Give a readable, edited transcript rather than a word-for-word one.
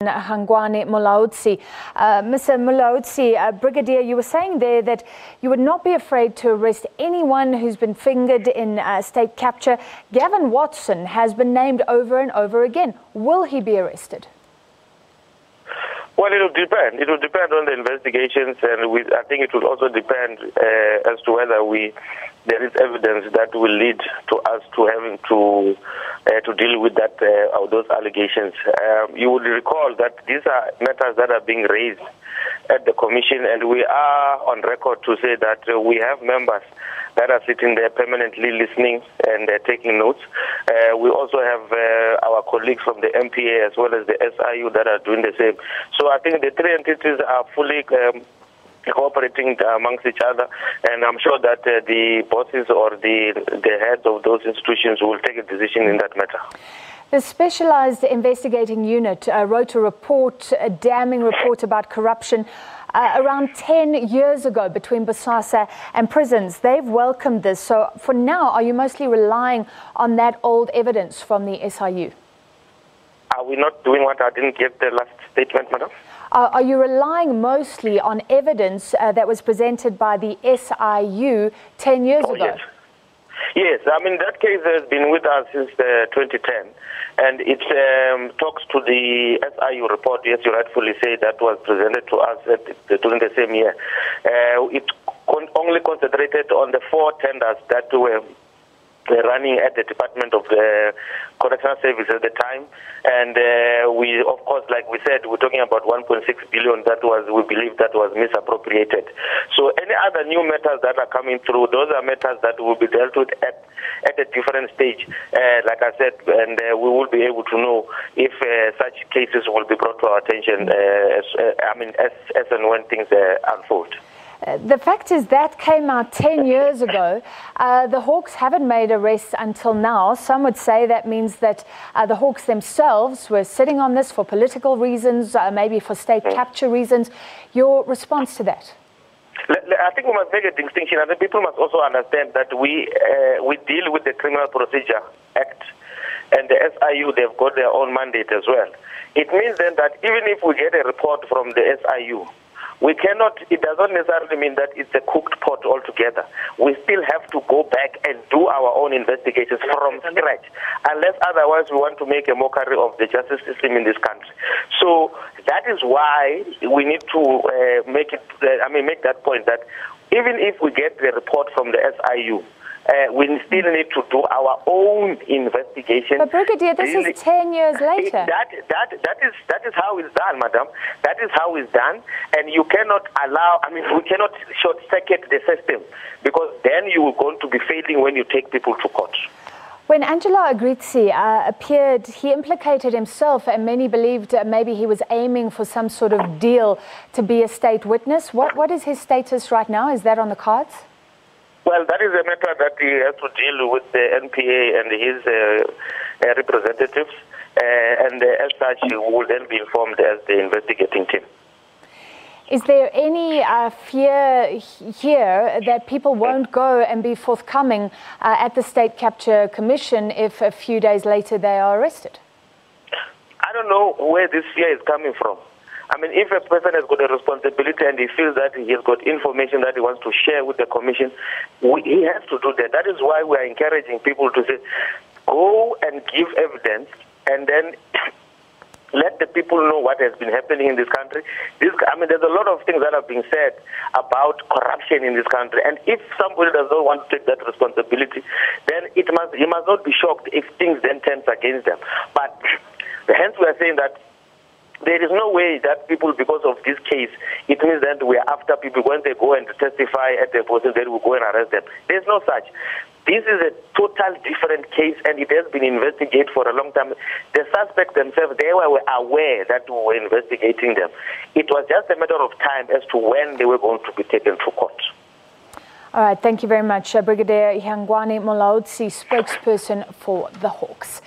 Hangwani Mulaudzi. Mr. Mulaudzi, Brigadier, you were saying there that you would not be afraid to arrest anyone who's been fingered in state capture. Gavin Watson has been named over and over again. Will he be arrested? Well, it will depend. It will depend on the investigations, and I think it will also depend as to whether there is evidence that will lead to us to having to deal with those allegations. You would recall that these are matters that are being raised at the Commission, and we are on record to say that we have members that are sitting there permanently listening and taking notes. We also have our colleagues from the MPA as well as the SIU that are doing the same. So I think the three entities are fully cooperating amongst each other, and I'm sure that the bosses or the heads of those institutions will take a decision in that matter. The Specialised Investigating Unit wrote a report, a damning report about corruption around 10 years ago between Bosasa and prisons. They've welcomed this. So for now, are you mostly relying on that old evidence from the SIU? Are we not doing what? I didn't get the last statement, madam. Are you relying mostly on evidence that was presented by the SIU 10 years ago? Yes. Yes, I mean, that case has been with us since 2010, and it talks to the SIU report, yes, you rightfully say, that was presented to us during the same year. It only concentrated on the 4 tenders that were running at the Department of Correctional Services at the time, and we, of course, like we said, we're talking about 1.6 billion that we believe that was misappropriated. So any other new matters that are coming through, those are matters that will be dealt with at a different stage, like I said, and we will be able to know if such cases will be brought to our attention, as and when things unfold. The fact is that came out 10 years ago. The Hawks haven't made arrests until now. Some would say that means that the Hawks themselves were sitting on this for political reasons, maybe for state capture reasons. Your response to that? I think we must make a distinction, and the people must also understand that we deal with the Criminal Procedure Act, and the SIU, they've got their own mandate as well. It means then that even if we get a report from the SIU, we cannot, it does not necessarily mean that it's a cooked pot altogether. We still have to go back and do our own investigations from scratch, unless otherwise we want to make a mockery of the justice system in this country. So that is why we need to make that point that even if we get the report from the SIU, we still need to do our own investigation. But Brigadier, this is 10 years later. That is how it's done, madam. That is how it's done, and you cannot allow. We cannot short-circuit the system, because then you are going to be failing when you take people to court. When Angelo Agrizzi appeared, he implicated himself, and many believed maybe he was aiming for some sort of deal to be a state witness. What is his status right now? Is that on the cards? Well, that is a matter that he has to deal with the NPA and his representatives, and as such, he will then be informed as the investigating team. Is there any fear here that people won't go and be forthcoming at the State Capture Commission if a few days later they are arrested? I don't know where this fear is coming from. If a person has got a responsibility and he feels that he has got information that he wants to share with the Commission, he has to do that. That is why we are encouraging people to say, go and give evidence, and then let the people know what has been happening in this country. There's a lot of things that have been said about corruption in this country, and if somebody does not want to take that responsibility, then he must not be shocked if things then turn against them. But hence we are saying that there is no way that people, because of this case, it means that we are after people when they go and testify at the process, then we go and arrest them. There's no such. This is a total different case, and it has been investigated for a long time. The suspects themselves, they were aware that we were investigating them. It was just a matter of time as to when they were going to be taken to court. All right, thank you very much, Brigadier Hangwani Mulaudzi, spokesperson for the Hawks.